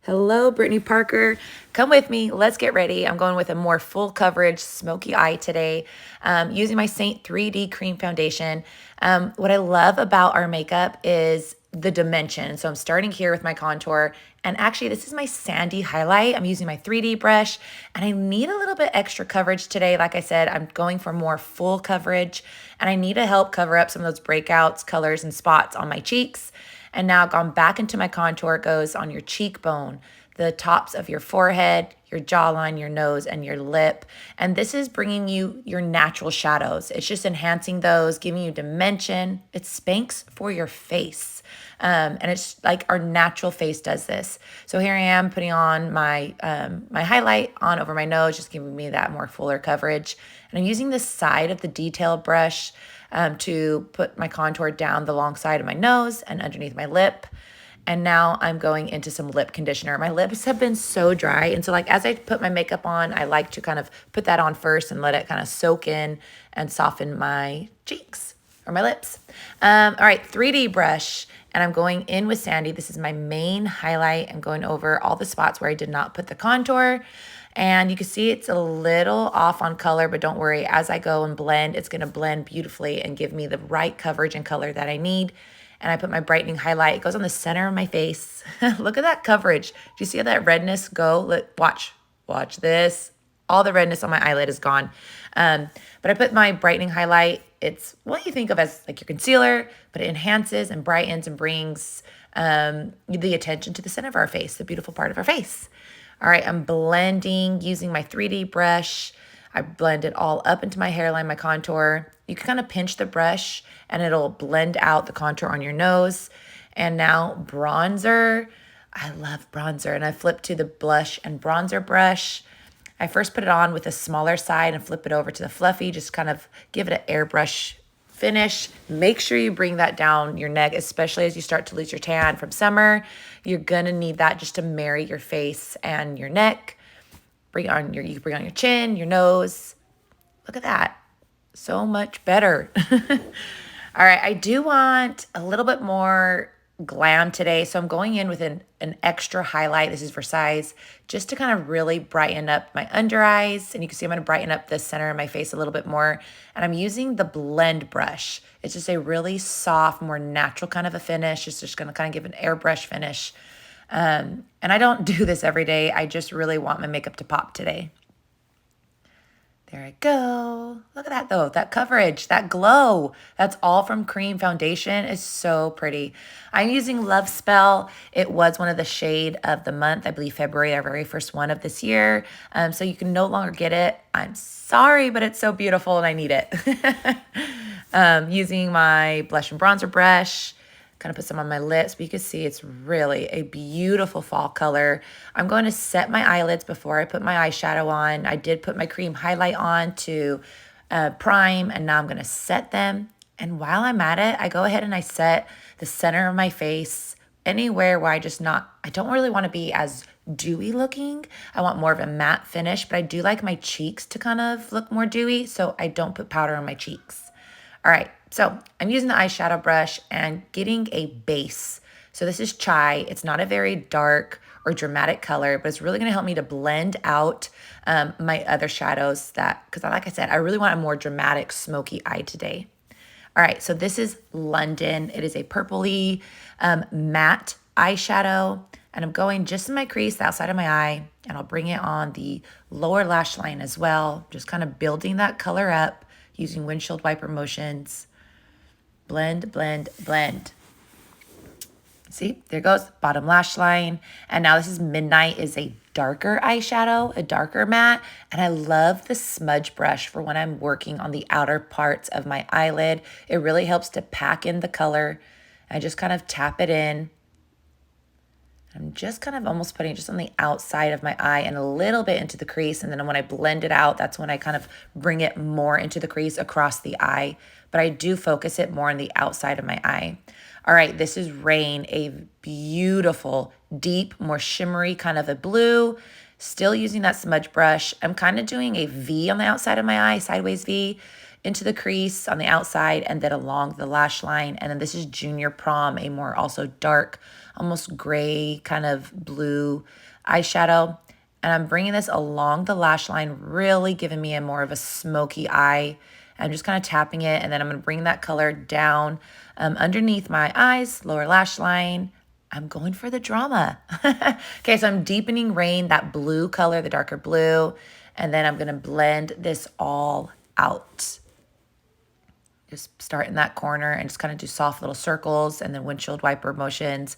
Hello, Brittany Parker. Come with me. Let's get ready. I'm going with a more full coverage smoky eye today, using my Seint 3D Cream Foundation. What I love about our makeup is the dimension. So I'm starting here with my contour. And actually, this is my sandy highlight. I'm using my 3D brush, and I need a little bit extra coverage today. Like I said, I'm going for more full coverage, and I need to help cover up some of those breakouts, colors, and spots on my cheeks. And now gone back into my contour. It goes on your cheekbone, the tops of your forehead, your jawline, your nose, and your lip. And this is bringing you your natural shadows. It's just enhancing those, giving you dimension. It Spanx for your face. And it's like our natural face does this. So here I am putting on my my highlight on over my nose, just giving me that more fuller coverage. And I'm using the side of the detail brush to put my contour down the long side of my nose and underneath my lip. And now I'm going into some lip conditioner. My lips have been so dry. And so like as I put my makeup on, I like to kind of put that on first and let it kind of soak in and soften my cheeks or my lips. All right, 3D brush. And I'm going in with Sandy. This is my main highlight. I'm going over all the spots where I did not put the contour. And you can see it's a little off on color, but don't worry. As I go and blend, it's going to blend beautifully and give me the right coverage and color that I need. And I put my brightening highlight. It goes on the center of my face. Look at that coverage. Do you see how that redness go? Watch this. All the redness on my eyelid is gone. But I put my brightening highlight. It's what you think of as like your concealer, but it enhances and brightens and brings the attention to the center of our face, the beautiful part of our face. All right, I'm blending using my 3D brush. I blend it all up into my hairline, my contour. You can kind of pinch the brush and it'll blend out the contour on your nose. And now bronzer. I love bronzer. And I flip to the blush and bronzer brush. I first put it on with a smaller side and flip it over to the fluffy. Just kind of give it an airbrush finish. Make sure you bring that down your neck, especially as you start to lose your tan from summer. You're gonna need that just to marry your face and your neck. You can bring on your chin, your nose. Look at that. So much better. All right, I do want a little bit more glam today. So I'm going in with an extra highlight. This is Versailles, just to kind of really brighten up my under eyes. And you can see I'm going to brighten up the center of my face a little bit more. And I'm using the blend brush. It's just a really soft, more natural kind of a finish. It's just going to kind of give an airbrush finish. And I don't do this every day. I just really want my makeup to pop today. There I go. Look at that though, that coverage, that glow. That's all from Cream Foundation. It's so pretty. I'm using Lovespell. It was one of the shade of the month, I believe February, our very first one of this year. So you can no longer get it. I'm sorry, but it's so beautiful and I need it. Using my blush and bronzer brush. Kind of put some on my lips, but you can see it's really a beautiful fall color. I'm going to set my eyelids before I put my eyeshadow on. I did put my cream highlight on to prime, and now I'm going to set them. And while I'm at it, I go ahead and I set the center of my face anywhere where I don't really want to be as dewy looking. I want more of a matte finish, but I do like my cheeks to kind of look more dewy, so I don't put powder on my cheeks. All right. So I'm using the eyeshadow brush and getting a base. So this is Chai. It's not a very dark or dramatic color, but it's really going to help me to blend out my other shadows because like I said, I really want a more dramatic smoky eye today. All right, so this is London. It is a purpley matte eyeshadow, and I'm going just in my crease, the outside of my eye, and I'll bring it on the lower lash line as well, just kind of building that color up using windshield wiper motions. Blend, blend, blend. See, there goes bottom lash line. And now this is Midnight, is a darker eyeshadow, a darker matte. And I love the smudge brush for when I'm working on the outer parts of my eyelid. It really helps to pack in the color. I just kind of tap it in. I'm just kind of almost putting it just on the outside of my eye and a little bit into the crease. And then when I blend it out, that's when I kind of bring it more into the crease across the eye. But I do focus it more on the outside of my eye. All right, this is Rain, a beautiful, deep, more shimmery kind of a blue. Still using that smudge brush. I'm kind of doing a V on the outside of my eye, sideways V. into the crease on the outside and then along the lash line. And then this is Junior Prom, a more also dark, almost gray kind of blue eyeshadow. And I'm bringing this along the lash line, really giving me a more of a smoky eye. I'm just kind of tapping it, and then I'm going to bring that color down underneath my eyes, lower lash line. I'm going for the drama. Okay, so I'm Deepening Reign, that blue color, the darker blue, and then I'm going to blend this all out. Just start in that corner and just kind of do soft little circles and then windshield wiper motions.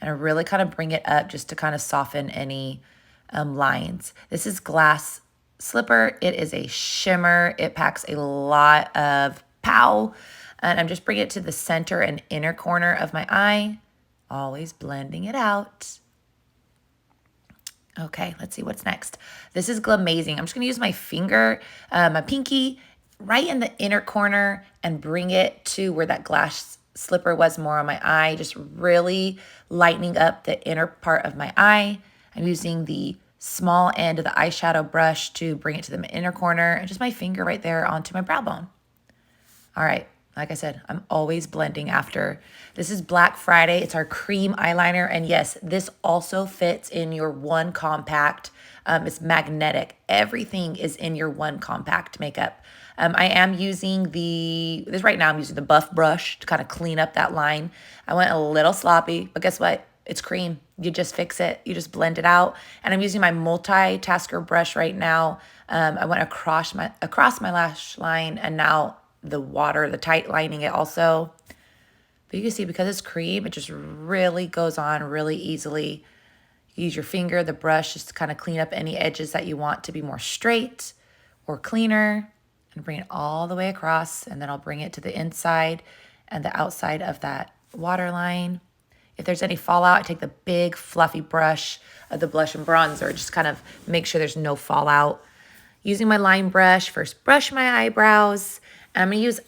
And I really kind of bring it up just to kind of soften any lines. This is Glass Slipper. It is a shimmer. It packs a lot of pow. And I'm just bringing it to the center and inner corner of my eye. Always blending it out. Okay, let's see what's next. This is Glamazing. I'm just going to use my finger, my pinky, right in the inner corner and bring it to where that glass slipper was more on my eye, just really lightening up the inner part of my eye. I'm using the small end of the eyeshadow brush to bring it to the inner corner and just my finger right there onto my brow bone. All right, like I said, I'm always blending after. This is Black Friday. It's our cream eyeliner. And yes, this also fits in your one compact. It's magnetic. Everything is in your one compact makeup. I am using right now I'm using the buff brush to kind of clean up that line. I went a little sloppy, but guess what? It's cream. You just fix it. You just blend it out. And I'm using my Multitasker brush right now. I went across my lash line, and now the tight lining it also. But you can see because it's cream, it just really goes on really easily. You use your finger, the brush, just to kind of clean up any edges that you want to be more straight or cleaner. And bring it all the way across, and then I'll bring it to the inside and the outside of that waterline. If there's any fallout, I take the big fluffy brush of the Blush+Bronzer, just kind of make sure there's no fallout. Using my line brush, first brush my eyebrows, and I'm gonna use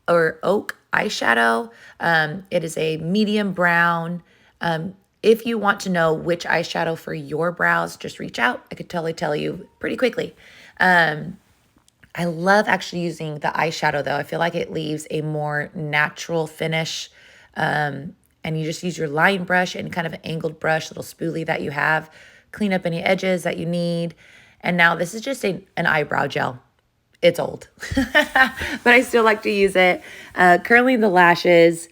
Oak eyeshadow. It is a medium brown. If you want to know which eyeshadow for your brows, just reach out. I could totally tell you pretty quickly. I love actually using the eyeshadow though. I feel like it leaves a more natural finish. And you just use your line brush and kind of an angled brush, little spoolie that you have. Clean up any edges that you need. And now this is just an eyebrow gel. It's old, but I still like to use it. Curling the lashes,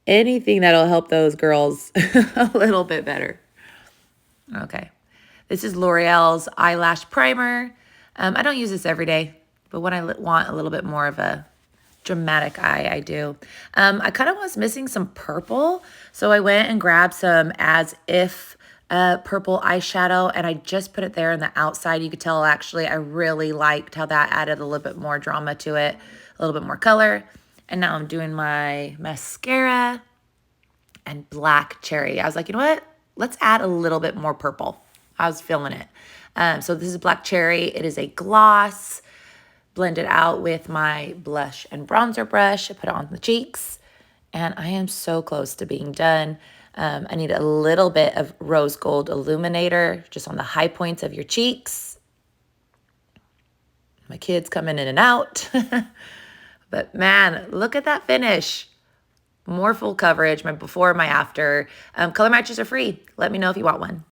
anything that'll help those girls a little bit better. Okay. This is L'Oreal's Eyelash Primer. I don't use this every day, but when I want a little bit more of a dramatic eye, I do. I kind of was missing some purple, so I went and grabbed some As If purple eyeshadow, and I just put it there on the outside. You could tell actually I really liked how that added a little bit more drama to it, a little bit more color. And now I'm doing my mascara and Black Cherry. I was like, you know what? Let's add a little bit more purple. I was feeling it. So this is Black Cherry. It is a gloss. Blend it out with my blush and bronzer brush. I put it on the cheeks, and I am so close to being done. I need a little bit of rose gold illuminator just on the high points of your cheeks. My kids coming in and out. But man, look at that finish. More full coverage, my before, my after. Color matches are free. Let me know if you want one.